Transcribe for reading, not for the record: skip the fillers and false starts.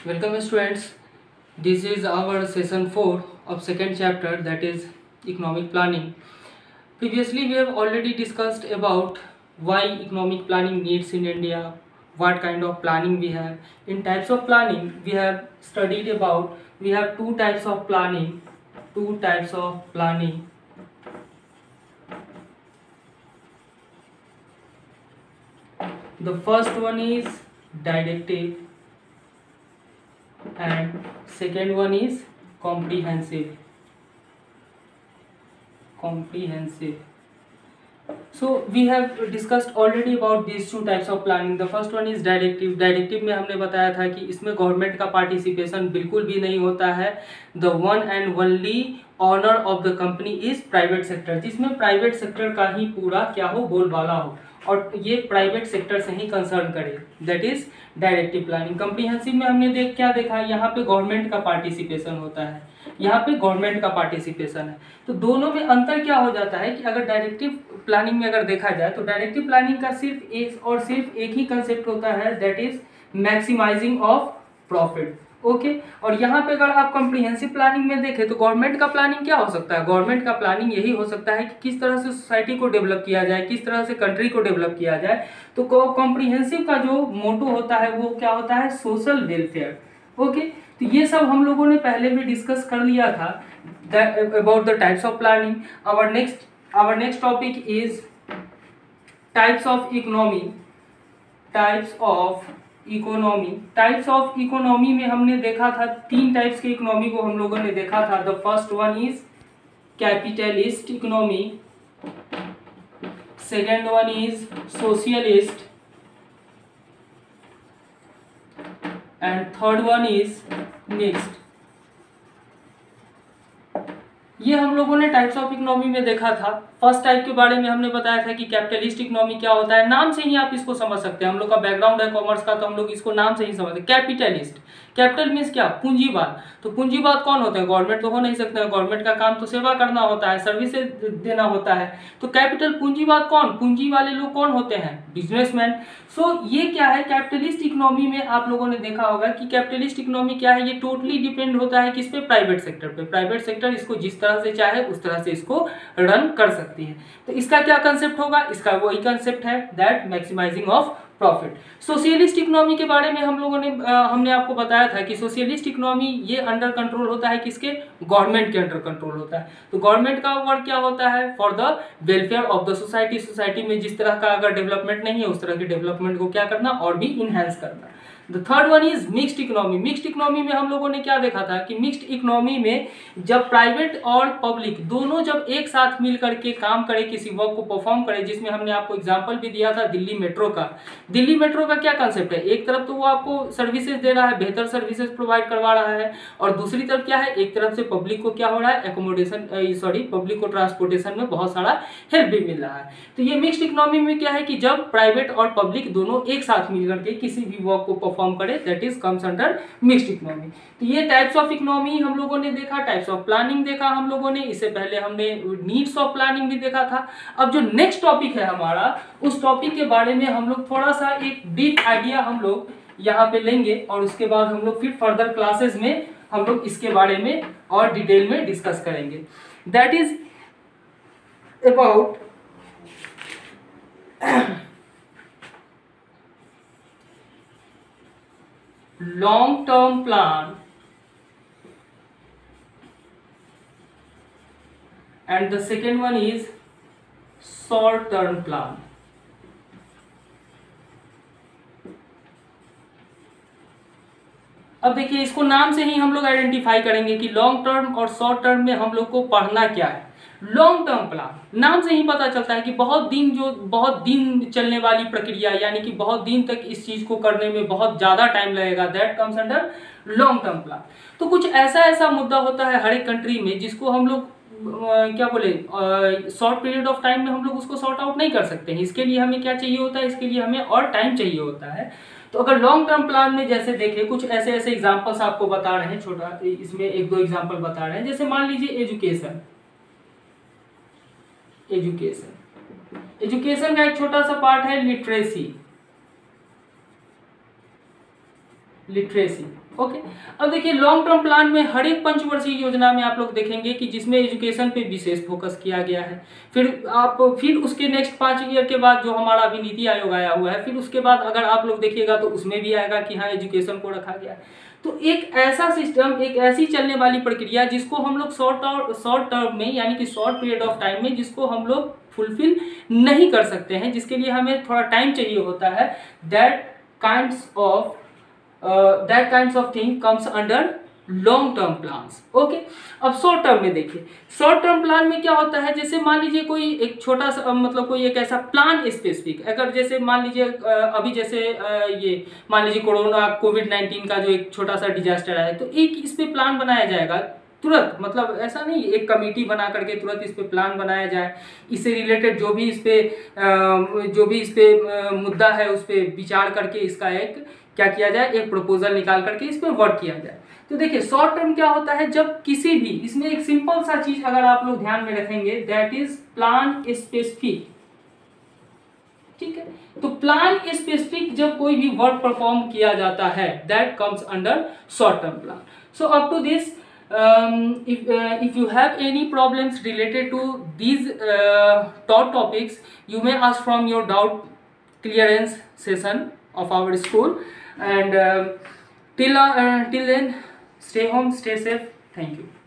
Welcome students. This is our session 4 of second chapter, that is economic planning. Previously we have already discussed about why economic planning needs in India, what kind of planning we have. In types of planning we have studied about, we have two types of planning. The first one is directive and second one is comprehensive. So we have discussed already about these two types of planning. The first one is directive में हमने बताया था कि इसमें government का participation बिल्कुल भी नहीं होता है. The one and only owner of the company is private sector, जिसमें प्राइवेट सेक्टर का ही पूरा क्या हो, बोलबाला हो और ये प्राइवेट सेक्टर से ही कंसर्न करे. That is directive planning. Comprehensive में हमने क्या देखा, यहाँ पे गवर्नमेंट का पार्टिसिपेशन होता है, यहाँ पे गवर्नमेंट का पार्टिसिपेशन है. तो दोनों में अंतर क्या हो जाता है कि अगर डायरेक्टिव प्लानिंग में अगर देखा जाए तो डायरेक्टिव प्लानिंग का सिर्फ एक ही कंसेप्ट होता है, that is maximising of profit. Okay. और यहाँ पे अगर आप कॉम्प्रिहेंसिव प्लानिंग में देखें तो गवर्नमेंट का प्लानिंग क्या हो सकता है, गवर्नमेंट का प्लानिंग यही हो सकता है कि किस तरह से सोसाइटी को डेवलप किया जाए, किस तरह से कंट्री को डेवलप किया जाए. तो कॉम्प्रिहेंसिव का जो मोटो होता है वो क्या होता है, सोशल वेलफेयर. ओके. तो ये सब हम लोगों ने पहले भी डिस्कस कर लिया था about the types of planning. Our next topic is types of economy. Types of economy में हमने देखा था तीन टाइप्स के इकोनॉमी को हम लोगों ने देखा था. The first one is capitalist economy, second one is socialist and third one is mixed. ये हम लोगों ने टाइप्स ऑफ इकोनॉमी में देखा था. फर्स्ट टाइप के बारे में हमने बताया था कि कैपिटलिस्ट इकोनॉमी क्या होता है. नाम से ही आप इसको समझ सकते हैं, हम लोग का बैकग्राउंड है कॉमर्स का तो हम लोग इसको नाम से ही समझते हैं. कैपिटलिस्ट, कैपिटल मीन्स क्या, पूंजीवाद. तो पूंजीवाद कौन होता है, गवर्नमेंट तो हो नहीं सकता है, गवर्नमेंट का काम तो सेवा करना होता है, सर्विसेज देना होता है. तो कैपिटल, पूंजीवाद कौन, पूंजी वाले लोग कौन होते हैं, बिजनेसमैन. सो ये क्या है, कैपिटलिस्ट इकोनॉमी में आप लोगों ने देखा होगा कि कैपिटलिस्ट इकोनॉमी क्या है, ये टोटली डिपेंड होता है किस पे, प्राइवेट सेक्टर पे. प्राइवेट सेक्टर इसको जिस तरह से चाहे उस तरह से इसको रन कर सकती है. तो इसका क्या कंसेप्ट होगा, इसका वही कंसेप्ट है, that maximising of profit. Socialist economy के बारे में हम लोगों ने हमने आपको बताया था कि सोशलिस्ट इकोनॉमी ये अंडर कंट्रोल होता है किसके, गवर्नमेंट के अंडर कंट्रोल होता है. तो गवर्नमेंट का वर्क क्या होता है, for the welfare of the society. Society में जिस तरह का अगर डेवलपमेंट नहीं है उस तरह के डेवलपमेंट को क्या करना, और भी इनहेंस करना. The third one is mixed economy. Mixed economy में हम लोगों ने क्या देखा था कि मिक्स्ड इकोनॉमी में जब प्राइवेट और पब्लिक दोनों जब एक साथ मिल करके काम करे, किसी वर्क को परफॉर्म करे, जिसमें हमने आपको एग्जांपल भी दिया था दिल्ली मेट्रो का. दिल्ली मेट्रो का क्या कंसेप्ट है, एक तरफ तो वो आपको सर्विसेज दे रहा है, बेहतर सर्विसेज प्रोवाइड करवा रहा है, और दूसरी तरफ क्या है, एक तरफ से पब्लिक को क्या हो रहा है, पब्लिक को ट्रांसपोर्टेशन में बहुत सारा हेल्प भी मिल रहा है. तो ये मिक्स्ड इकोनॉमी में क्या है कि जब प्राइवेट और पब्लिक दोनों एक साथ मिल करके किसी भी वर्क को फॉर्म करे, that is comes under mixed economy. तो ये टाइप्स ऑफ इकोनॉमी हम लोगों ने देखा, टाइप्स ऑफ प्लानिंग देखा हम लोगों ने. इससे पहले हमने नीड्स ऑफ प्लानिंग भी देखा था. अब जो नेक्स्ट टॉपिक है हमारा, उस टॉपिक के बारे में हम लोग थोड़ा सा एक ब्रीफ आइडिया हम लोग यहाँ पे लेंगे और उसके बाद हम लोग फिर फर्दर क्लासेस में हम लोग इसके बारे में और डिटेल में डिस्कस करेंगे. That is about long term plan and the second one is short term plan. अब देखिए, इसको नाम से ही हम लोग आइडेंटिफाई करेंगे कि लॉन्ग टर्म और शॉर्ट टर्म में हम लोग को पढ़ना क्या है. लॉन्ग टर्म प्लान, नाम से ही पता चलता है कि बहुत दिन चलने वाली प्रक्रिया, यानी कि बहुत दिन तक इस चीज को करने में बहुत ज्यादा टाइम लगेगा, that comes under long term plan. तो कुछ ऐसा मुद्दा होता है हर एक कंट्री में जिसको हम लोग क्या बोले, शॉर्ट पीरियड ऑफ टाइम में हम लोग उसको सॉर्ट आउट नहीं कर सकते हैं. इसके लिए हमें क्या चाहिए होता है, इसके लिए हमें और टाइम चाहिए होता है. तो अगर लॉन्ग टर्म प्लान में जैसे देखें, कुछ ऐसे एग्जांपल्स आपको बता रहे हैं, छोटा इसमें एक दो एग्जांपल बता रहे हैं. जैसे मान लीजिए एजुकेशन का एक छोटा सा पार्ट है लिटरेसी. लिटरेसी। ओके, अब देखिए लॉन्ग टर्म प्लान में हर एक पंचवर्षीय योजना में आप लोग देखेंगे कि जिसमें एजुकेशन पे विशेष फोकस किया गया है। फिर उसके नेक्स्ट 5 ईयर के बाद जो हमारा अभी नीति आयोग आया हुआ है, फिर उसके बाद अगर आप लोग देखिएगा तो उसमें भी आएगा कि हाँ एजुकेशन को रखा गया है। तो एक ऐसा सिस्टम, एक ऐसी चलने वाली प्रक्रिया जिसको हम लोग शॉर्ट टर्म में यानी कि शॉर्ट पीरियड ऑफ टाइम में जिसको हम लोग फुलफिल नहीं कर सकते हैं, जिसके लिए हमें थोड़ा टाइम चाहिए होता है, that kinds of thing comes under long term plans. Okay, अब शॉर्ट टर्म में देखिए, शॉर्ट टर्म प्लान में क्या होता है, जैसे मान लीजिए कोई एक छोटा सा मतलब कोई एक ऐसा प्लान स्पेसिफिक, अगर जैसे मान लीजिए अभी जैसे ये मान लीजिए कोरोना कोविड-19 का जो एक छोटा सा डिजास्टर आया, तो एक इस पे प्लान बनाया जाएगा तुरंत, मतलब ऐसा नहीं एक कमेटी बना करके तुरंत इस पे प्लान बनाया जाए, इससे रिलेटेड जो भी इस पे मुद्दा है उस पे विचार करके इसका एक क्या किया जाए, एक प्रपोजल निकाल करके इस पे वर्क किया जाए। तो देखिए शॉर्ट टर्म क्या होता है, जब किसी भी इसमें एक सिंपल सा चीज अगर आप लोग ध्यान में रखेंगे, दैट इज प्लान स्पेसिफिक। ठीक है, तो प्लान स्पेसिफिक जब कोई भी वर्क परफॉर्म किया जाता है, that comes under short term plan. So up to this, if you have any problems related to these taught topics, you may ask from your doubt clearance session of our school, and till then stay home, stay safe. Thank you.